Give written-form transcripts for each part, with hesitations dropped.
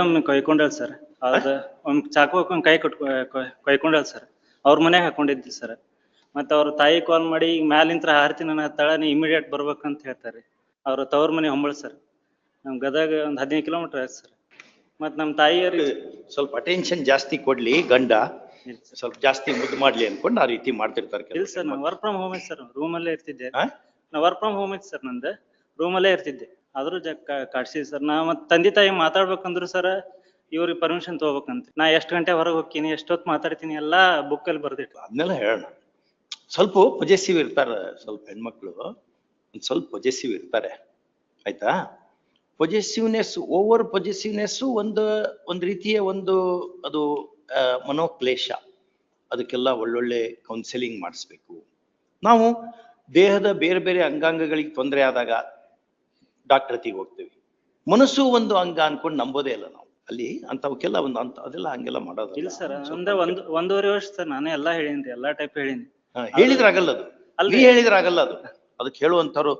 ಒಮ್ಮೆ ಕೊಯ್ಕೊಂಡಾಳ ಸರ್. ಅದ ಒಮ್ಮೆ ಚಾಕು ಹಾಕೊಂಡ್ ಕೈ ಕೊಯ್ಕೊಂಡಾಳ ಸರ್. ಅವ್ರ ಮನ್ಯಾಗ ಹಾಕೊಂಡಿದ್ರಿ ಸರ್. ಮತ್ತ ಅವ್ರ ತಾಯಿ ಕಾಲ್ ಮಾಡಿ ಈಗ ಮ್ಯಾಲಿಂತ್ರ ಹಾರ್ತೀನಿ ಅನ್ನತ್ತಾಳ, ನೀ ಇಮಿಡಿಯೇಟ್ ಬರ್ಬೇಕಂತ ಹೇಳ್ತಾರ್ರಿ. ಅವ್ರ ತವ್ರ ಮನೆ ಹೊಂಬಳ ಸರ್. ನಮ್ ಗದಗ ಒಂದ್ 15 ಕಿಲೋಮೀಟರ್ ಆಯ್ತು ಸರ್. ಮತ್ ನಮ್ ತಾಯಿಯವ್ರಿಗೆ ಸ್ವಲ್ಪ ಅಟೆನ್ಷನ್ ಜಾಸ್ತಿ ಕೊಡ್ಲಿ ಗಂಡ, ಸ್ವಲ್ಪ ಜಾಸ್ತಿ ಮುದ್ದು ಮಾಡ್ಲಿ ಅನ್ಕೊಂಡು ಆ ರೀತಿ ಮಾಡ್ತಿರ್ತಾರೆ. ಇಲ್ಲ ಸರ್, ನಾ ವರ್ಕ್ ಫ್ರಮ್ ಹೋಮ್ ಐತ್ ಸರ್, ರೂಮ್ ಅಲ್ಲೇ ಇರ್ತಿದ್ದೆ. ನಾ ವರ್ಕ್ ಫ್ರಮ್ ಹೋಮ್ ಐತ್ ಸರ್ ನಂದು, ರೂಮ್ ಅಲ್ಲೇ ಇರ್ತಿದ್ದೆ. ಆದ್ರೂ ಕಾಡ್ಸಿದ್ ಸರ್. ನಾ ಮತ್ ತಂದೆ ತಾಯಿ ಮಾತಾಡ್ಬೇಕಂದ್ರು ಸರ್ ಇವ್ರಿಗೆ ಪರ್ಮಿಷನ್ ತಗೋಬೇಕಂತ. ನಾ ಎಷ್ಟ್ ಗಂಟೆ ಹೊರಗೆ ಹೋಗ್ತೀನಿ, ಎಷ್ಟೊತ್ತು ಮಾತಾಡ್ತೀನಿ ಎಲ್ಲಾ ಬುಕ್ ಅಲ್ಲಿ ಬರ್ದಿಟ್ಟು. ಅದನ್ನೆಲ್ಲ ಹೇಳೋಣ. ಸ್ವಲ್ಪ ಪೊಜೆಸಿವ್ ಇರ್ತಾರ, ಸ್ವಲ್ಪ ಹೆಣ್ಮಕ್ಳು ಒಂದ್ ಸ್ವಲ್ಪ ಪೊಜೆಸಿವ್ ಇರ್ತಾರೆ, ಆಯ್ತಾ. ಪೊಜೆಸಿವ್ನೆಸ್, ಓವರ್ ಪೊಜೆಸಿವ್ನೆಸ್ ಒಂದು ರೀತಿಯ ಅದು ಮನೋಕ್ಲೇಶ. ಅದಕ್ಕೆಲ್ಲ ಒಳ್ಳೊಳ್ಳೆ ಕೌನ್ಸಿಲಿಂಗ್ ಮಾಡಿಸ್ಬೇಕು. ನಾವು ದೇಹದ ಬೇರೆ ಬೇರೆ ಅಂಗಾಂಗಗಳಿಗೆ ತೊಂದರೆ ಆದಾಗ ಡಾಕ್ಟರ್ ಹತ್ತಿಗೆ ಹೋಗ್ತೀವಿ. ಮನಸ್ಸು ಒಂದು ಅಂಗ ಅನ್ಕೊಂಡು ನಂಬೋದೇ ಇಲ್ಲ ನಾವು ಅಲ್ಲಿ. ಅಂತವಕ್ಕೆಲ್ಲ ಅದೆಲ್ಲ ಹಂಗೆಲ್ಲ ಮಾಡೋದು ಇಲ್ಲ ಸರ್. ಅಂದ್ರೆ ಒಂದೂವರೆ ವರ್ಷ ಸರ್ ನಾನೇ ಎಲ್ಲಾ ಹೇಳಿನ್ರಿ, ಎಲ್ಲಾ ಟೈಪ್ ಹೇಳಿನಿ. ಹೇಳಿದ್ರೆ ಆಗಲ್ಲ ಅದು, ಅಲ್ಲಿ ಹೇಳಿದ್ರೆ ಆಗಲ್ಲ ಅದು. ಅದಕ್ಕೆ ಹೇಳುವಂತವ್ರು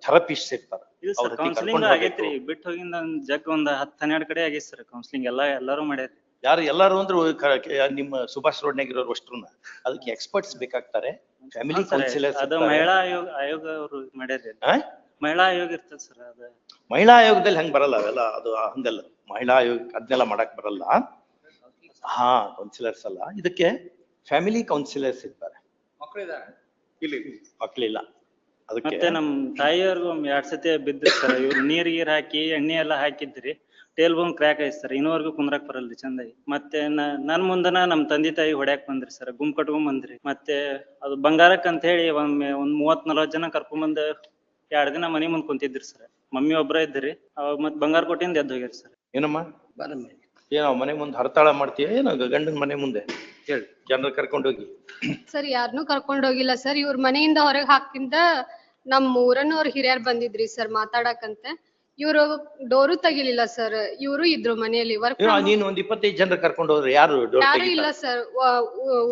ಥೆರಪಿಸ್ಟ್ ಇರ್ತಾರೆ. ಇಲ್ಲ ಸರ್, ಕೌನ್ಸಿಲಿಂಗ್ ಆಗೈತ್ರಿ. ಬಿಟ್ಟು ಹೋಗಿಂದ ಒಂದ್ 10-12 ಕಡೆ ಆಗೈತಿ ಸರ್ ಕೌನ್ಸಿಲಿಂಗ್. ಎಲ್ಲಾರು ಮಾಡ್ಯಾರಿ. ಯಾರು ಎಲ್ಲಾರು ಅಂದ್ರೆ ನಿಮ್ಮ ಸುಭಾಷ್ ರೋಡ್ನಾಗ ಇರೋರು ಅಷ್ಟ್ರನ್ನ ಅದಕ್ಕೆ ಎಕ್ಸ್ಪರ್ಟ್ಸ್ ಬೇಕಾಗ್ತಾರೆ. Family councillors. ಅದು ಮಹಿಳಾ ಆಯೋಗ ಅವರು ಮಾಡ್ಯಾರಿ. ಮಹಿಳಾ ಆಯೋಗ ಇರ್ತದೆ ಸರ್. ಅದ ಮಹಿಳಾ ಆಯೋಗದಲ್ಲಿ ಹಂಗ್ ಬರಲ್ಲ ಅವೆಲ್ಲ, ಅದು ಹಂಗಲ್ಲ. ಮಹಿಳಾ ಆಯೋಗ ಅದನ್ನೆಲ್ಲ ಮಾಡಕ್ ಬರಲ್ಲ. ಕೌನ್ಸಿಲರ್ಸ್ ಅಲ್ಲ, ಇದಕ್ಕೆ ಫ್ಯಾಮಿಲಿ ಕೌನ್ಸಿಲರ್ಸ್ ಇರ್ತಾರೆ. ಮಕ್ಕಳಿಲ್ಲ. ಮತ್ತೆ ನಮ್ ತಾಯಿಯವ್ರಿಗೂ 2 ಸತಿ ಬಿದ್ರಿ ಸರ್. ಇವ್ರು ನೀರ್ ಹಾಕಿ ಎಣ್ಣೆ ಎಲ್ಲಾ ಹಾಕಿದ್ರಿ. ಟೇಲ್ ಬೋನ್ ಕ್ರ್ಯಾಕ್ ಆಯ್ತು ಸರ್. ಇನ್ನೂವರೆಗೂ ಕುಂದ್ರಾಕ್ ಬರಲ್ರಿ ಚಂದಾಗಿ. ಮತ್ತೆ ನನ್ ಮುಂದನ ನಮ್ ತಂದೆ ತಾಯಿ ಹೊಡ್ಯಾಕ್ ಬಂದ್ರಿ ಸರ್. ಗುಂಪ್ ಕಟ್ಕೊಂಡ್ ಬಂದ್ರಿ. ಮತ್ತೆ ಅದು ಬಂಗಾರಕ್ ಅಂತ ಹೇಳಿ ಒಮ್ಮೆ ಒಂದ್ 30-40 ಜನ ಕರ್ಕೊಂಡ್ ಬಂದ್ 2 ದಿನ ಮನಿ ಮುಂದ್ ಕುಂತಿದ್ರಿ ಸರ್. ಮಮ್ಮಿ ಒಬ್ರ ಇದ್ರಿ. ಅವಾಗ ಮತ್ ಬಂಗಾರ ಕೊಟ್ಟಿಂದ ಎದ್ದು ಹೋಗ್ಯಾರ ಸರ್. ಏನಮ್ಮ ಏನೋ ಮನೆ ಮುಂದೆ ಹರತಾಳ ಮಾಡ್ತೀಯ ಏನೋ ಗಂಡನ ಮನೆ ಮುಂದೆ ಹೇಳಿ ಜನರು ಕರ್ಕೊಂಡು ಹೋಗಿ? ಸರ್, ಯಾರನ್ನೂ ಕರ್ಕೊಂಡ್ ಹೋಗಿಲ್ಲ ಸರ್. ಇವ್ರ ಮನೆಯಿಂದ ಹೊರಗೆ ಹಾಕಿಂದ ನಮ್ ಊರನ್ನವ್ರ ಹಿರಿಯರ್ ಬಂದಿದ್ರಿ ಸರ್ ಮಾತಾಡಕಂತೆ. ಇವ್ರು ಡೋರು ತೆಗಿಲಿಲ್ಲ ಸರ್. ಇವ್ರು ಇದ್ರು ಮನೆಯಲ್ಲಿ. ನೀನು ಒಂದ್ 25 ಜನರು ಕರ್ಕೊಂಡು ಹೋದ್ರೆ ಯಾರು ಇಲ್ಲ ಸರ್.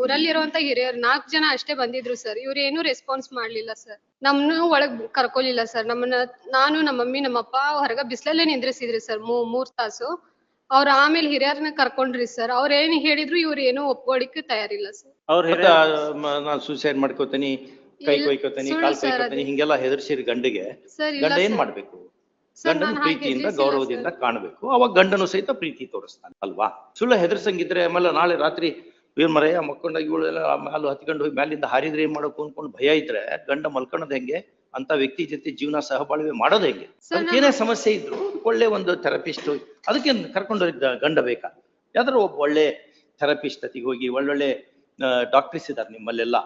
ಊರಲ್ಲಿರುವಂತ ಹಿರಿಯರು 4 ಜನ ಅಷ್ಟೇ ಬಂದಿದ್ರು ಸರ್. ಇವ್ರು ಏನು ರೆಸ್ಪಾನ್ಸ್ ಮಾಡ್ಲಿಲ್ಲ ಸರ್. ನಮ್ನು ಒಳಗ್ ಕರ್ಕೊಲಿಲ್ಲ ಸರ್. ನಾನು ನಮ್ಮ ಮಮ್ಮಿ ನಮ್ಮಪ್ಪ ಹೊರಗ ಬಿಸ್ಲಲ್ಲೇ ನಿಂದ್ರಿಸಿದ್ರಿ ಸರ್ 3 ತಾಸು. ಅವ್ರ ಆಮೇಲೆ ಹಿರಿಯರ್ನ ಕರ್ಕೊಂಡ್ರಿ ಸರ್. ಅವ್ರ ಏನ್ ಹೇಳಿದ್ರು ಇವ್ರು ಏನು ಒಪ್ಕೊಳಿಕ್ಕೆ ತಯಾರಿಲ್ಲ ಸರ್. ನಾನು ಸೂಸೈಡ್ ಮಾಡ್ಕೋತೀನಿ, ಕೈ ಕೊಯ್ಕೋತೀನಿ, ಕಾಲ್ ಕೊಯ್ಕೋತೀನಿ ಹಿಂಗೆಲ್ಲ ಹೆದರ್ಸಿರಿ ಗಂಡಿಗೆ. ಗಂಡ ಏನ್ ಮಾಡ್ಬೇಕು? ಗಂಡನ ಪ್ರೀತಿಯಿಂದ ಗೌರವದಿಂದ ಕಾಣಬೇಕು. ಅವಾಗ ಗಂಡನು ಸಹಿತ ಪ್ರೀತಿ ತೋರಿಸ್ತಾನೆ ಅಲ್ವಾ? ಸುಳ್ಳ ಹೆದರ್ಸಂಗಿದ್ರೆ ಆಮೇಲೆ ನಾಳೆ ರಾತ್ರಿ ಇವ್ರ ಮರೆಯ ಮಕ್ಕೊಂಡಾಗ ಇವಳೆಲ್ಲ ಮ್ಯಾಲ ಹತ್ಕೊಂಡು ಹೋಗಿ ಮ್ಯಾಲಿಂದ ಹಾರಿದ್ರೆ ಏನ್ ಮಾಡೋಕು ಅನ್ಕೊಂಡು ಭಯ ಇದ್ರೆ ಗಂಡ ಮಲ್ಕೊಳ್ಳೋದು ಹೆಂಗೆ? ಅಂತ ವ್ಯಕ್ತಿ ಜೊತೆ ಜೀವನ ಸಹಬಾಳ್ವೆ ಮಾಡೋದು ಹೆಂಗೆ? ಅದಕ್ಕೇನೇ ಸಮಸ್ಯೆ ಇದ್ರು ಒಳ್ಳೆ ಒಂದು ಥೆರಪಿಸ್ಟ್ ಅದಕ್ಕೆ ಕರ್ಕೊಂಡೋಗಿದ್ದ ಗಂಡ ಬೇಕಾ? ಯಾವ್ದಾರು ಒಬ್ಬ ಒಳ್ಳೆ ಥೆರಪಿಸ್ಟ್ ಅತಿಗೆ ಹೋಗಿ ಒಳ್ಳೊಳ್ಳೆ ಡಾಕ್ಟರ್ಸ್ ಇದ್ದಾರೆ ನಿಮ್ಮಲ್ಲೆಲ್ಲ.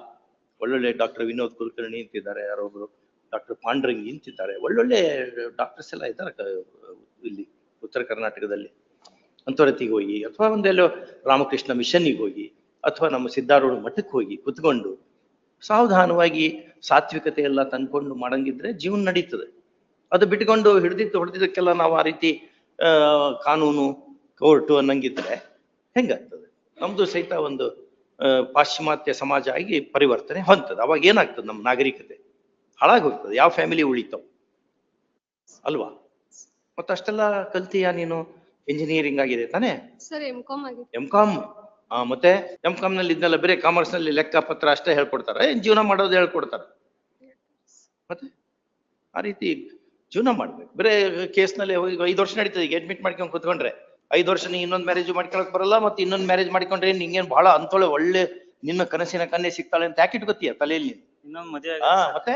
ಒಳ್ಳೊಳ್ಳೆ ಡಾಕ್ಟರ್ ವಿನೋದ್ ಕುಲಕರ್ಣಿ ಅಂತಿದ್ದಾರೆ, ಯಾರೊಬ್ರು ಡಾಕ್ಟರ್ ಪಾಂಡ್ರಂಗಿ ಅಂತಿದ್ದಾರೆ. ಒಳ್ಳೊಳ್ಳೆ ಡಾಕ್ಟರ್ಸ್ ಎಲ್ಲ ಇದ್ದಾರೆ ಇಲ್ಲಿ ಉತ್ತರ ಕರ್ನಾಟಕದಲ್ಲಿ. ಅಂಥವ್ರತಿಗೆ ಹೋಗಿ, ಅಥವಾ ಒಂದೆಲ್ಲೋ ರಾಮಕೃಷ್ಣ ಮಿಷನ್ನಿಗೆ ಹೋಗಿ, ಅಥವಾ ನಮ್ಮ ಸಿದ್ಧಾರೂಢ ಮಠಕ್ಕೆ ಹೋಗಿ ಕುತ್ಕೊಂಡು ಸಾವಧಾನವಾಗಿ ಸಾತ್ವಿಕತೆ ಎಲ್ಲ ತಂದ್ಕೊಂಡು ಮಾಡಂಗಿದ್ರೆ ಜೀವನ ನಡೀತದೆ. ಅದು ಬಿಟ್ಕೊಂಡು ಹೊಡೆದಿದ್ದಕ್ಕೆಲ್ಲ ನಾವು ಆ ರೀತಿ ಕಾನೂನು ಕೋರ್ಟು ಅನ್ನಂಗಿದ್ರೆ ಹೆಂಗಾಗ್ತದೆ? ನಮ್ದು ಸಹಿತ ಒಂದು ಪಾಶ್ಚಿಮಾತ್ಯ ಸಮಾಜ ಆಗಿ ಪರಿವರ್ತನೆ ಹೊಂದ್ತದೆ. ಅವಾಗ ಏನಾಗ್ತದೆ? ನಮ್ಮ ನಾಗರಿಕತೆ ಹಾಳಾಗಿ ಹೋಗ್ತದೆ. ಯಾವ ಫ್ಯಾಮಿಲಿ ಉಳಿತಾವ ಅಲ್ವಾ? ಮತ್ತಷ್ಟೆಲ್ಲ ಕಲ್ತೀಯ ನೀನು? ಇಂಜಿನಿಯರಿಂಗ್ ಆಗಿದೆ ತಾನೇ? ಎಂ.ಕಾಮ್. ಮತ್ತೆ ಎಂ.ಕಾಮ್ ನಲ್ಲಿ ಇದನ್ನೆಲ್ಲ ಬೇರೆ ಕಾಮರ್ಸ್ ನಲ್ಲಿ ಲೆಕ್ಕ ಪತ್ರ ಅಷ್ಟೇ ಹೇಳ್ಕೊಡ್ತಾರ? ಏನ್ ಜೀವನ ಮಾಡೋದು ಹೇಳ್ಕೊಡ್ತಾರ? ಮತ್ತೆ ಆ ರೀತಿ ಜೀವನ ಮಾಡ್ಬೇಕು. ಬೇರೆ ಕೇಸ್ನಲ್ಲಿ 5 ವರ್ಷ ನಡೀತದೆ. ಈಗ ಅಡ್ಮಿಟ್ ಮಾಡ್ಕೊಂಡು ಕುತ್ಕೊಂಡ್ರೆ 5 ವರ್ಷ ನೀ ಇನ್ನೊಂದು ಮ್ಯಾರೇಜ್ ಮಾಡ್ಕೊಳಕ್ ಬರಲ್ಲ. ಮತ್ತೆ ಇನ್ನೊಂದು ಮ್ಯಾರೇಜ್ ಮಾಡ್ಕೊಂಡ್ರೆ ನಿಂಗೇನ್ ಬಹಳ ಅಂತೊಳೆ ಒಳ್ಳೆ ನಿನ್ನ ಕನಸಿನ ಕನ್ಯೆ ಸಿಗ್ತಾಳೆ ಅಂತ ಯಾಕೆ ಇಟ್ಕೋತೀಯ ತಲೆಯಲ್ಲಿ? ಇನ್ನೊಂದ್ ಮದುವೆ ಮತ್ತೆ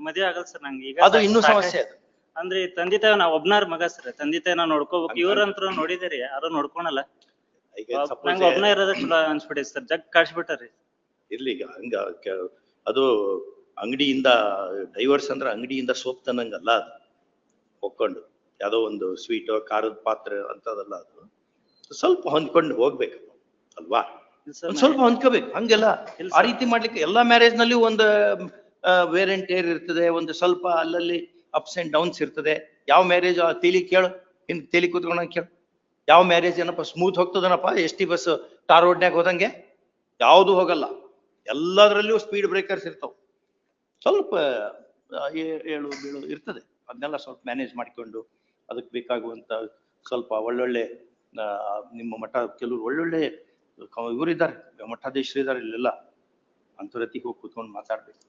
ಮದುವೆ ಆಗಲ್ಲ ಸರ್ ನಂಗೆ. ಈಗ ಅದು ಇನ್ನೂ ಸಮಸ್ಯೆ. ಅದು ಅಂದ್ರೆ ತಂದೆ ತಾಯಿ ನಾ ಒಬ್ನಾರ ಮಗ ಸರ್. ತಂದೆ ತಾಯಿ ನಾ ನೋಡ್ಕೋಬೇಕು. ಇವ್ರಂತ್ರ ನೋಡಿದೇರಿ ಯಾರು ನೋಡ್ಕೊಳಲ್ಲ. ನಂಗೆ ಒಬ್ನ ಇರೋದ ಚಲೋ ಅನ್ಸ್ಬಿಟ್ಟೈತಿ ಸರ್. ಜಗ್ ಕಾಡ್ಸ್ಬಿಟ್ಟಾರಿ. ಇರ್ಲಿ ಈಗ ಹಂಗ ಅದು ಅಂಗಡಿಯಿಂದ ಡೈವರ್ಸ್ ಅಂದ್ರೆ ಅಂಗಡಿಯಿಂದ ಸೋಪ್ ತನ್ನಂಗಲ್ಲ. ಅದು ಒಕ್ಕೊಂಡು ಯಾವ್ದೋ ಒಂದು ಸ್ವೀಟೋ ಖಾರದ ಪಾತ್ರೆ ಅಂತದಲ್ಲ. ಅದು ಸ್ವಲ್ಪ ಹೊಂದ್ಕೊಂಡು ಹೋಗ್ಬೇಕು ಅಲ್ವಾ? ಸ್ವಲ್ಪ ಹೊಂದ್ಕೋಬೇಕು. ಹಂಗೆಲ್ಲ ಆ ರೀತಿ ಮಾಡ್ಲಿಕ್ಕೆ ಎಲ್ಲಾ ಮ್ಯಾರೇಜ್ ನಲ್ಲಿ ಒಂದು ವೇರ್ ಅಂಡ್ ಟೇರ್ ಇರ್ತದೆ. ಒಂದು ಸ್ವಲ್ಪ ಅಲ್ಲಲ್ಲಿ ಅಪ್ಸ್ ಅಂಡ್ ಡೌನ್ಸ್ ಇರ್ತದೆ. ಯಾವ ಮ್ಯಾರೇಜ್ ಕೇಳು, ಹಿಂದ್ ತೇಲಿ ಕೂತ್ಕೊಂಡಂಗ ಕೇಳು. ಯಾವ ಮ್ಯಾರೇಜ್ ಏನಪ್ಪ ಸ್ಮೂತ್ ಹೋಗ್ತದನಪ್ಪ? ST ಬಸ್ ಟಾರ್ ರೋಡ್ನ್ಯಾಗ ಹೋದಂಗೆ ಯಾವುದು ಹೋಗಲ್ಲ. ಎಲ್ಲದರಲ್ಲಿಯೂ ಸ್ಪೀಡ್ ಬ್ರೇಕರ್ಸ್ ಇರ್ತಾವ. ಸ್ವಲ್ಪ ಏಳು ಬೀಳು ಇರ್ತದೆ. ಅದನ್ನೆಲ್ಲ ಸ್ವಲ್ಪ ಮ್ಯಾನೇಜ್ ಮಾಡಿಕೊಂಡು ಅದಕ್ಕೆ ಬೇಕಾಗುವಂತ ಸ್ವಲ್ಪ ಒಳ್ಳೊಳ್ಳೆ ನಿಮ್ಮ ಮಠ ಕೆಲವರು ಒಳ್ಳೊಳ್ಳೆ ಇವರಿದ್ದಾರೆ, ಮಠಾಧೀಶರು ಇದ್ದಾರೆ ಇಲ್ಲೆಲ್ಲ, ಅಂತರತಿಗೆ ಹೋಗಿ ಕೂತ್ಕೊಂಡು ಮಾತಾಡ್ಬೇಕು.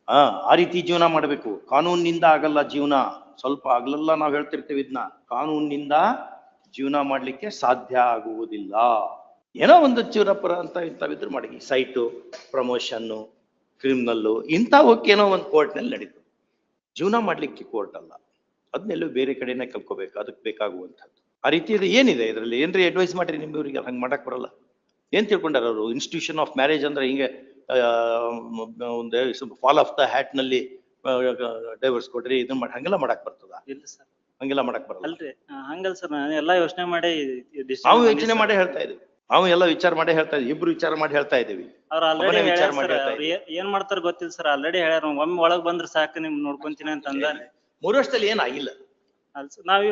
ಆ ರೀತಿ ಜೀವನ ಮಾಡ್ಬೇಕು. ಕಾನೂನಿನಿಂದ ಆಗಲ್ಲ ಜೀವನ, ಸ್ವಲ್ಪ ಆಗ್ಲೆಲ್ಲ ನಾವ್ ಹೇಳ್ತಿರ್ತೀವಿ ಇದನ್ನ, ಕಾನೂನಿನಿಂದ ಜೀವನ ಮಾಡ್ಲಿಕ್ಕೆ ಸಾಧ್ಯ ಆಗುವುದಿಲ್ಲ. ಏನೋ ಒಂದು ಚೂರಪುರ ಅಂತ ಇಂಥವಿದ್ರು ಮಾಡಿ, ಸೈಟು, ಪ್ರಮೋಷನ್ನು, ಕ್ರಿಮಿನಲ್ಲು ಇಂಥವಕ್ಕೇನೋ ಒಂದು ಕೋರ್ಟ್ನಲ್ಲಿ ನಡೀತು. ಜೀವನ ಮಾಡ್ಲಿಕ್ಕೆ ಕೋರ್ಟ್ ಅಲ್ಲ, ಅದನ್ನೆಲ್ಲೂ ಬೇರೆ ಕಡೆನೇ ಕಲ್ಕೋಬೇಕು, ಅದಕ್ಕೆ ಬೇಕಾಗುವಂಥದ್ದು. ಆ ರೀತಿ ಏನಿದೆ ಇದರಲ್ಲಿ? ಏನ್ರಿ ಅಡ್ವೈಸ್ ಮಾಡ್ರಿ ನಿಮ್ಮವ್ರಿಗೆ? ಹಂಗೆ ಮಾಡಕ್ ಬರಲ್ಲ. ಏನ್ ತಿಳ್ಕೊಂಡಾರ ಅವರು? ಇನ್ಸ್ಟಿಟ್ಯೂಷನ್ ಆಫ್ ಮ್ಯಾರೇಜ್ ಅಂದ್ರೆ ಹಿಂಗೆ ಒಂದು ಫಾಲ್ ಆಫ್ ದ ಹ್ಯಾಟ್ ನಲ್ಲಿ ಡೈವರ್ಸ್ ಕೊಡ್ರಿ ಇದನ್ನ ಮಾಡಿ, ಹಂಗೆಲ್ಲ ಮಾಡಕ್ ಬರ್ತದ? ಇಲ್ಲ ಸರ್, ಹಂಗೆಲ್ಲ ಮಾಡಕ್ ಬರಲ್ಲ. ಅಲ್ರಿ ಹಂಗಲ್ ಸರ್, ನಾನು ಎಲ್ಲಾ ಯೋಚನೆ ಮಾಡಿ ನಾವು ಯೋಚನೆ ಮಾಡೇ ಹೇಳ್ತಾ ಇದೀವಿ, ನಾವು ಎಲ್ಲ ವಿಚಾರ ಮಾಡೇ ಹೇಳ್ತಾ ಇದೀವಿ, ಇಬ್ರು ವಿಚಾರ ಮಾಡಿ ಹೇಳ್ತಾ ಇದೀವಿ. ಅವ್ರು ಆಲ್ರೆಡಿ ವಿಚಾರ ಮಾಡಿ ಏನ್ ಮಾಡ್ತಾರ ಗೊತ್ತಿಲ್ಲ ಸರ್, ಆಲ್ರೆಡಿ ಹೇಳ್ಯಾರ, ಒಮ್ಮೆ ಒಳಗ್ ಬಂದ್ರೆ ಸಾಕು ನಿಮ್ ನೋಡ್ಕೊಂತೀನಿ ಅಂತ ಅಂದಾರೆ. 3 ವರ್ಷದಲ್ಲಿ ಏನಾಗಿಲ್ಲ. ನಾವ್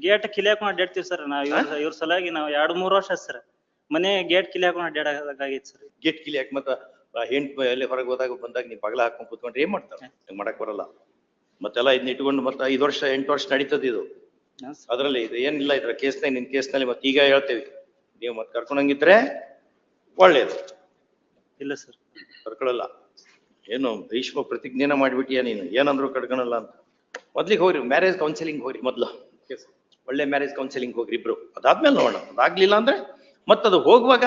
ಗೇಟ್ ಕಿಲಿ ಹಾಕೊಂಡ್ ಅಡ್ಡಾಡ್ತೀವಿ ಸರ್. ನಾವ್ ಇವ್ರ ಸಲುವಾಗಿ ನಾವ್ 2-3 ವರ್ಷ ಸರ್ ಮನೆ ಗೇಟ್ ಕಿಲಿ ಹಾಕೊಂಡ್ ಅಡ್ಡಾಡಾಗಿತ್ತು ಸರ್. ಗೇಟ್ ಕಿಲಿ ಯಾಕೆ? ಮತ್ತ ಹೆಂಟ್ ಎಲ್ಲಿ ಹೊರಗೆ ಹೋದಾಗ ಬಂದಾಗ ನೀವು ಬಗಲ ಹಾಕೊಂಡ್ ಕೂತ್ಕೊಂಡ್ರೆ ಏನ್ ಮಾಡ್ತಾರೆ? ಹಂಗ್ ಮಾಡಕ್ ಬರಲ್ಲ. ಮತ್ತೆಲ್ಲ ಇದನ್ನ ಇಟ್ಕೊಂಡು ಮತ್ತೆ 5 ವರ್ಷ 8 ವರ್ಷ ನಡೀತದ ಇದು. ಅದ್ರಲ್ಲಿ ಇದು ಏನಿಲ್ಲ, ಇದ್ರ ಕೇಸ್ನಾಗ ನಿನ್ ಕೇಸ್ನಲ್ಲಿ ಮತ್ತೆ ಈಗ ಹೇಳ್ತೇವಿ, ನೀವು ಮತ್ತೆ ಕರ್ಕೊಂಡಂಗಿದ್ರೆ ಒಳ್ಳೇದು. ಇಲ್ಲ ಸರ್, ಕರ್ಕೊಳ್ಳಲ್ಲ. ಏನು ಭೀಷ್ಮ ಪ್ರತಿಜ್ಞೆನ ಮಾಡ್ಬಿಟ್ಟಿಯಾ ನೀನು, ಏನಂದ್ರು ಕರ್ಕೊಳಲ್ಲ ಅಂತ. ಮೊದ್ಲಿಗೆ ಹೋಗ್ರಿ, ಮ್ಯಾರೇಜ್ ಕೌನ್ಸಿಲಿಂಗ್ ಹೋಗ್ರಿ ಮೊದ್ಲು. ಒಳ್ಳೆ ಮ್ಯಾರೇಜ್ ಕೌನ್ಸಿಲಿಂಗ್ ಹೋಗ್ರಿ ಇಬ್ರು. ಅದಾದ್ಮೇಲೆ ನೋಡೋಣ. ಅದಾಗ್ಲಿಲ್ಲ ಅಂದ್ರೆ ಮತ್ತದು ಹೋಗುವಾಗ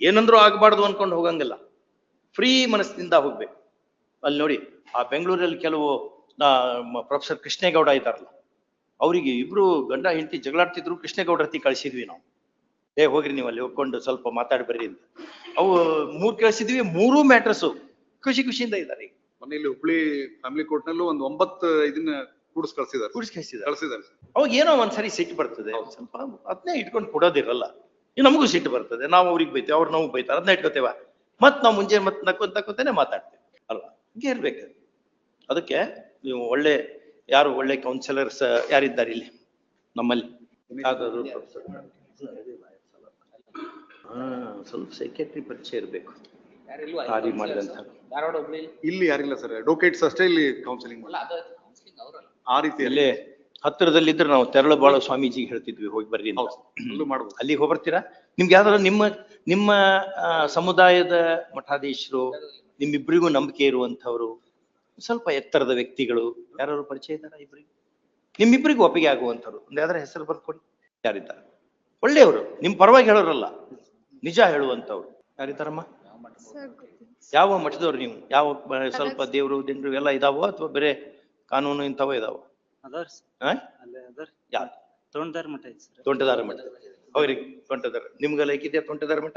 ಏನಂದ್ರು ಆಗ್ಬಾರ್ದು ಅನ್ಕೊಂಡು ಹೋಗಂಗಿಲ್ಲ, ಫ್ರೀ ಮನಸ್ಸಿನಿಂದ ಹೋಗ್ಬೇಕು. ಅಲ್ಲಿ ನೋಡಿ, ಆ ಬೆಂಗಳೂರಲ್ಲಿ ಕೆಲವು ಪ್ರೊಫೆಸರ್ ಕೃಷ್ಣೇಗೌಡ ಇದ್ದಾರಲ್ಲ, ಅವರಿಗೆ ಇಬ್ರು ಗಂಡ ಹೆಂಡತಿ ಜಗಳಾಡ್ತಿದ್ರು, ಕೃಷ್ಣೇಗೌಡ ಹತ್ತಿ ಕಳಿಸಿದ್ವಿ ನಾವು. ಹೋಗ್ರಿ ನೀವು ಅಲ್ಲಿ ಹೋಗ್ಕೊಂಡು ಸ್ವಲ್ಪ ಮಾತಾಡಿ ಬರ್ರಿ ಅಂತ. ಅವು 3 ಕಳಿಸಿದ್ವಿ, 3 ಮ್ಯಾಟ್ರಸ್ ಖುಷಿಯಿಂದ ಇದ್ದಾರೆ. ಮನೆಯಲ್ಲಿ ಹುಬ್ಳಿ ಫ್ಯಾಮಿಲಿ ಕೋರ್ಟ್ ನಲ್ಲೂ ಒಂದು 9 ಇದನ್ನ ಕೂಡಿಸ್ ಕಳ್ಸಿದ್ದಾರೆ. ಅವಾಗ ಏನೋ ಒಂದ್ಸರಿ ಸಿಟ್ಟು ಬರ್ತದೆ, ಸ್ವಲ್ಪ ಅದನ್ನೇ ಇಟ್ಕೊಂಡು ಕೊಡೋದಿರಲ್ಲ. ನಮಗೂ ಸಿಟ್ಟು ಬರ್ತದೆ, ನಾವು ಅವ್ರಿಗೆ ಬೈತೇವೆ, ಅವ್ರು ನಮಗ್ ಬೈತಾರೆ, ಅದನ್ನ ಇಟ್ಕೋತೇವ. ಮತ್ ನಾವು ಮುಂಜೆ ಮತ್ತೆ ನಕ್ಕೊಂತಾನೆ ಮಾತಾಡ್ತೇವೆ ಅಲ್ವಾ? ಹಿಂಗೆ ಇರ್ಬೇಕು. ಅದಕ್ಕೆ ನೀವು ಯಾರು ಒಳ್ಳೆ ಕೌನ್ಸಿಲರ್ಸ್ ಯಾರಿದ್ದಾರೆ ಇಲ್ಲಿ ನಮ್ಮಲ್ಲಿ? ಸ್ವಲ್ಪ ಸೈಕ್ಯಾಟ್ರಿ ಪರಿಚಯ ಇರ್ಬೇಕು. ಇಲ್ಲಿ ಯಾರಿಲ್ಲ ಸರ್, ಅಡ್ವೊಕೇಟ್ಸ್ ಅಷ್ಟೇ ಇಲ್ಲಿ ಕೌನ್ಸಿಲಿಂಗ್. ಆ ರೀತಿ ಅಲ್ಲೇ ಹತ್ತಿರದಲ್ಲಿದ್ರೆ ನಾವು ತೆರಳಬಾಳು ಸ್ವಾಮೀಜಿಗೆ ಹೇಳ್ತಿದ್ವಿ, ಹೋಗಿ ಬರ್ರಿ ಅಂತ. ಅಲ್ಲಿಗೆ ಹೋಗ್ಬರ್ತೀರಾ? ನಿಮ್ಗೆ ಯಾವ್ದಾರ ನಿಮ್ಮ ಸಮುದಾಯದ ಮಠಾಧೀಶರು, ನಿಮ್ಮಿಬ್ರಿಗೂ ನಂಬಿಕೆ ಇರುವಂತವ್ರು, ಸ್ವಲ್ಪ ಎತ್ತರದ ವ್ಯಕ್ತಿಗಳು ಯಾರು ಪರಿಚಯ ಇದ್ದಾರ ಇಬ್ರಿಗೆ? ನಿಮ್ಮಿಬ್ರಿಗೂ ಒಪ್ಪಿಗೆ ಆಗುವಂಥವ್ರು ಒಂದ್ ಯಾವ್ದಾರ ಹೆಸರು ಬರ್ಕೊಡಿ. ಯಾರಿದ್ದಾರೆ ಒಳ್ಳೆಯವರು, ನಿಮ್ ಪರವಾಗಿ ಹೇಳೋರಲ್ಲ, ನಿಜ ಹೇಳುವಂತವ್ರು ಯಾರಿದ್ದಾರಮ್ಮ? ಯಾವ ಮಠದವ್ರು ನೀವು? ಯಾವ ಸ್ವಲ್ಪ ದೇವ್ರು ದಿಂಡ್ರು ಎಲ್ಲ ಇದಾವೋ ಅಥವಾ ಬೇರೆ ಕಾನೂನು ಇಂಥವೋ ಇದಾವ? ತೋಂಟದಾರ ಮಠ ಐತಿ ಸರ್. ತೋಂಟದಾರ ಮಠ ಹೋಗ್ರಿ. ತೋಂಟದಾರ ನಿಮ್ಗೆಲ್ಲ ಹೇಗಿದೆಯಾ ತೋಂಟದಾರ ಮಠ?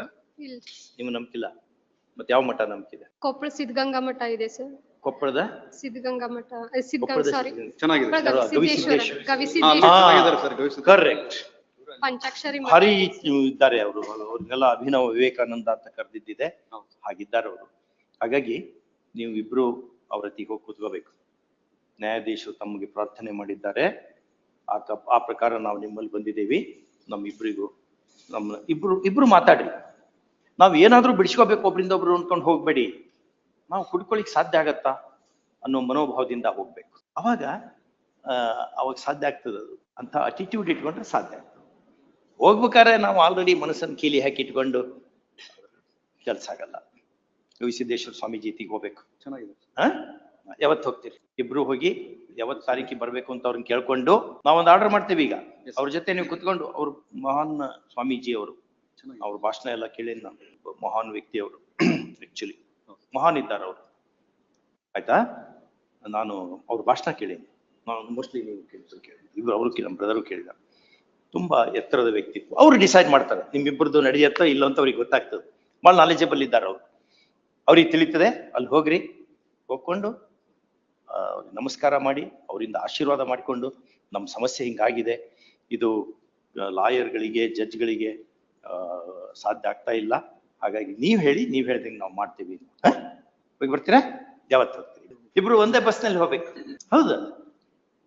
ನಿಮ್ಗೆ ನಂಬಿಕಿಲ್ಲ? ಮತ್ತೆ ಯಾವ ಮಠ ನಂಬಿಕಿದೆ? ಕೊಪ್ಪಳ ಸಿದ್ಧಗಂಗಾ ಮಠ ಇದೆ ಸರ್. ಕೊಪ್ಪಳದ ಸಿದ್ಧಗಂಗಾ ಮಠ, ಕರೆಕ್ಟ್. ಪಂಚಾಕ್ಷರಿ ಹರಿ ಇದ್ದಾರೆ ಅವರು, ಅವ್ರನ್ನೆಲ್ಲ ಅಭಿನವ ವಿವೇಕಾನಂದ ಅಂತ ಕರೆದಿದ್ದಿದೆ, ಹಾಗಿದ್ದಾರೆ ಅವರು. ಹಾಗಾಗಿ ನೀವು ಇಬ್ರು ಅವ್ರ ಹತ್ತಿಗೆ ಹೋಗಿ ಕೂತ್ಕೋಬೇಕು. ನ್ಯಾಯಾಧೀಶರು ತಮಗೆ ಪ್ರಾರ್ಥನೆ ಮಾಡಿದ್ದಾರೆ, ಆ ಪ್ರಕಾರ ನಾವು ನಿಮ್ಮಲ್ಲಿ ಬಂದಿದ್ದೀವಿ. ನಮ್ಮಿಬ್ರಿಗೂ ಇಬ್ರು ಮಾತಾಡ್ರಿ. ನಾವ್ ಏನಾದ್ರೂ ಬಿಡಿಸ್ಕೋಬೇಕು ಒಬ್ರಿಂದ ಒಬ್ರು ಅನ್ಕೊಂಡು ಹೋಗ್ಬೇಡಿ. ನಾವು ಕುಡ್ಕೊಳಿಕ್ ಸಾಧ್ಯ ಆಗತ್ತಾ ಅನ್ನೋ ಮನೋಭಾವದಿಂದ ಹೋಗ್ಬೇಕು. ಅವಾಗ ಸಾಧ್ಯ ಆಗ್ತದ. ಅಂತ ಅಟಿಟ್ಯೂಡ್ ಇಟ್ಕೊಂಡ್ರೆ ಸಾಧ್ಯ ಆಗ್ತದೆ. ಹೋಗ್ಬೇಕಾದ್ರೆ ನಾವು ಆಲ್ರೆಡಿ ಮನಸ್ಸನ್ನು ಕೀಲಿ ಹಾಕಿ ಇಟ್ಕೊಂಡು ಕೆಲ್ಸ ಆಗಲ್ಲ. ಗವಿಸಿದ್ದೇಶ್ವರ ಸ್ವಾಮೀಜಿ ಜೊತೆಗೆ ಹೋಗ್ಬೇಕು. ಚೆನ್ನಾಗಿದೆ. ಯಾವತ್ತು ಹೋಗ್ತೀರಿ? ಇಬ್ರು ಹೋಗಿ ಯಾವತ್ತು ತಾರೀಕಿಗೆ ಬರ್ಬೇಕು ಅಂತ ಅವ್ರನ್ನ ಕೇಳ್ಕೊಂಡು ನಾವೊಂದು ಆರ್ಡರ್ ಮಾಡ್ತೇವೆ. ಈಗ ಅವ್ರ ಜೊತೆ ನೀವು ಕುತ್ಕೊಂಡು, ಅವ್ರು ಮಹಾನ್ ಸ್ವಾಮೀಜಿ ಅವರು, ಅವ್ರ ಭಾಷಣ ಎಲ್ಲ ಕೇಳಿ ನಾನು, ಮಹಾನ್ ವ್ಯಕ್ತಿ ಅವರು, ಆಕ್ಚುಲಿ ಮಹಾನ್ ಇದ್ದಾರೆ ಅವರು, ಆಯ್ತಾ? ನಾನು ಅವ್ರ ಭಾಷಣ ಕೇಳೀನಿ. ನಾನು ಮೋಸ್ಟ್ಲಿ ನೀವು ಇಬ್ರು ಅವರು ನಮ್ಮ ಬ್ರದರು ಕೇಳಿದ್ದಾರೆ. ತುಂಬಾ ಎತ್ತರದ ವ್ಯಕ್ತಿತ್ವ. ಅವ್ರು ಡಿಸೈಡ್ ಮಾಡ್ತಾರೆ ನಿಮ್ಮಿಬ್ಬರದು ನಡೆಯತ್ತೋ ಇಲ್ಲ ಅಂತ ಅವ್ರಿಗೆ ಗೊತ್ತಾಗ್ತದೆ. ಭಾಳ ನಾಲೆಜಬಲ್ ಇದ್ದಾರೆ ಅವ್ರು, ಅವ್ರಿಗೆ ತಿಳಿತದೆ. ಅಲ್ಲಿ ಹೋಗ್ರಿ, ಹೋಗ್ಕೊಂಡು ನಮಸ್ಕಾರ ಮಾಡಿ ಅವರಿಂದ ಆಶೀರ್ವಾದ ಮಾಡಿಕೊಂಡು, ನಮ್ಮ ಸಮಸ್ಯೆ ಹಿಂಗಾಗಿದೆ, ಇದು ಲಾಯರ್ಗಳಿಗೆ ಜಡ್ಜ್ಗಳಿಗೆ ಸಾಧ್ಯ ಆಗ್ತಾ ಇಲ್ಲ, ಹಾಗಾಗಿ ನೀವ್ ಹೇಳ್ದಂಗೆ ನಾವು ಮಾಡ್ತೀವಿ. ಹೋಗಿ ಬರ್ತೀರಾ? ಯಾವತ್ತು ಹೋಗ್ತೀರಿ? ಇಬ್ರು ಒಂದೇ ಬಸ್ನಲ್ಲಿ ಹೋಗ್ಬೇಕು. ಹೌದಾ?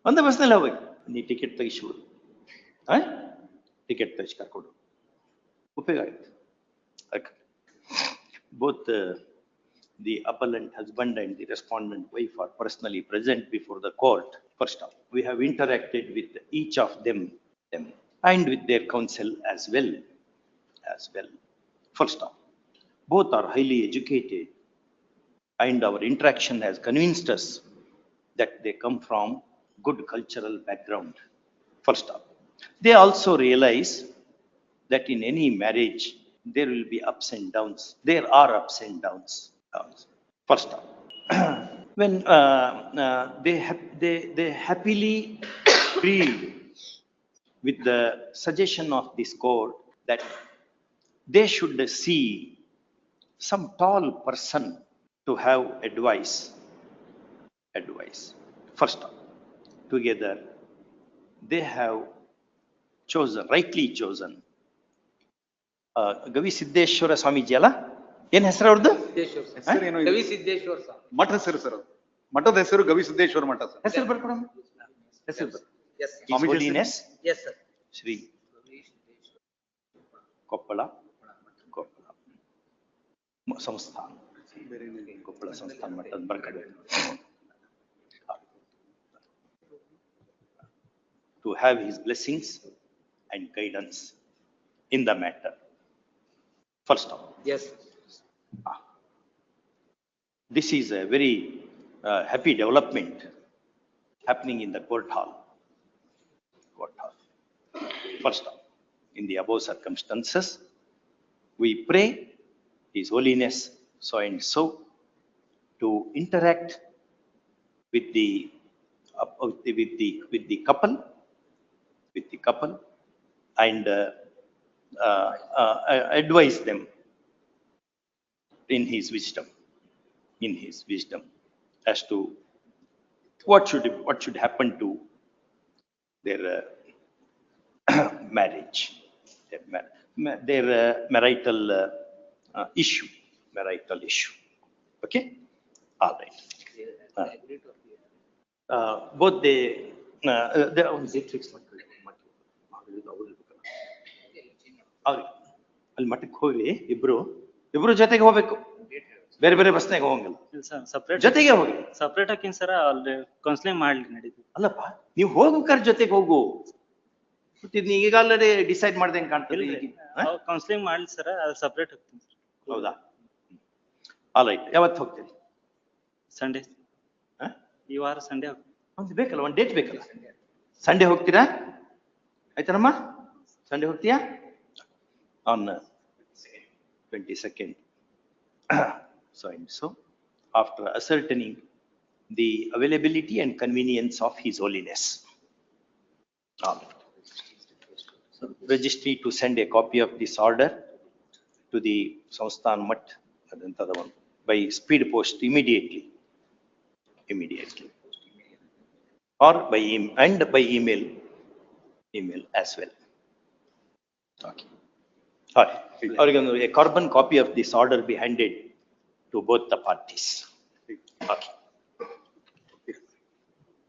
ಒಂದೇ ಬಸ್ನಲ್ಲಿ ಹೋಗ್ಬೇಕು. ನೀ ಟಿಕೆಟ್ ತೆಗಿಸ್ಬೋದು, ಟಿಕೆಟ್ ತೆಗಿಸಿ ಕರ್ಕೊಂಡು ಉಪಯೋಗ ಆಗುತ್ತೆ. Both the appellant husband and the respondent wife are personally present before the court. First off, we have interacted with each of them. and with their counsel as well. Full stop. Both are highly educated, and our interaction has convinced us that they come from good cultural background. Full stop. They also realize that in any marriage there will be ups and downs. There are ups and downs. Full stop. When they happily agreed with the suggestion of this court that they should see some tall person to have advice. First, together, they have rightly chosen Gavi Siddeshwara Swamiji ಅಲ್ಲ, ಏನ್ ಹೆಸರು ಅವ್ರದ್ದು? ಹೆಸರೇನೋ ಇದೆ. ಗವಿ ಸಿದ್ದೇಶ್ವರ ಸ್ವಾಮಿ. ಮಠದ ಹೆಸರು sir, ಮಠದ ಹೆಸರು ಗವಿ ಸಿದ್ದೇಶ್ವರ ಮಠ sir. ಹೆಸರು ಬರ್ಕೊಡಮ್ಮ. ಹೆಸರು Yes, sir. Swamiji holiness Yes, sir. Shri Koppal ಸಂಸ್ಥಾನ, ಕೊಪ್ಪಳ ಸಂಸ್ಥಾನ ಮಠದ ಬರ್ಕಡೆ to have his blessings and guidance in the matter. First of all, Yes. this is a very happy development happening in the court hall. First of all, in the above circumstances, we pray His Holiness so and so to interact with the couple, and advise them in his wisdom as to what should happen to their marriage, their marital issue. Okay, all right. Both they date fix ಮಾಡ್ಕೊಳ್ಳಿ. ಅಲ್ಲಿ ಮಠಕ್ಕೆ ಹೋಗಿ ಇಬ್ರು ಜೊತೆಗೆ ಹೋಗ್ಬೇಕು, ಬೇರೆ ಬೇರೆ ಬಸ್ನಾಗ ಹೋಗಂಗಿಲ್ಲ, ಸಪ್ರೇಟ್ ಜೊತೆಗೆ ಹೋಗಿ. ಸಪ್ರೇಟ್ ಹಾಕಿನ್ ಸರ್, ಅಲ್ಲಿ ಕೌನ್ಸಿಲಿಂಗ್ ಮಾಡ್ಲಿ ನಡೀತದೆ. ಅಲ್ಲಪ್ಪ, ನೀವು ಹೋಗ್ಬೇಕಾದ್ರೆ ಜೊತೆಗೆ ಹೋಗು. ಈಗಾಗಲೇ ಡಿಸೈಡ್ ಮಾಡ್ದೆ ಕಾಣ್ತದೆ. ಕೌನ್ಸಿಲಿಂಗ್ ಮಾಡ್ಲಿ ಸರ್, ಅದು ಸಪ್ರೇಟ್ ಹೋಗ್ತೀನಿ ಸರ್. ಹೌದಾ? All right. ಯಾವತ್ತು ಹೋಗ್ತೀರಿ? ಸಂಡೇ, ಈ ವಾರ ಸಂಡೇ ಹೋಗ್ತೀನಿ. ಒಂದು ಬೇಕಲ್ಲ, ಒಂದು ಡೇಟ್ ಬೇಕಲ್ಲ. ಸಂಡೇ ಹೋಗ್ತೀರಾ? ಆಯ್ತಾರಮ್ಮ, ಸಂಡೇ ಹೋಗ್ತೀಯಾ? On 22nd. So and so, after ascertaining the availability and convenience of His Holiness. All right. So, registry to send a copy of this order to the Samsthan Mutt by speed post immediately, or by email as well. Okay. All right. A carbon copy of this order be handed to both the parties. Okay.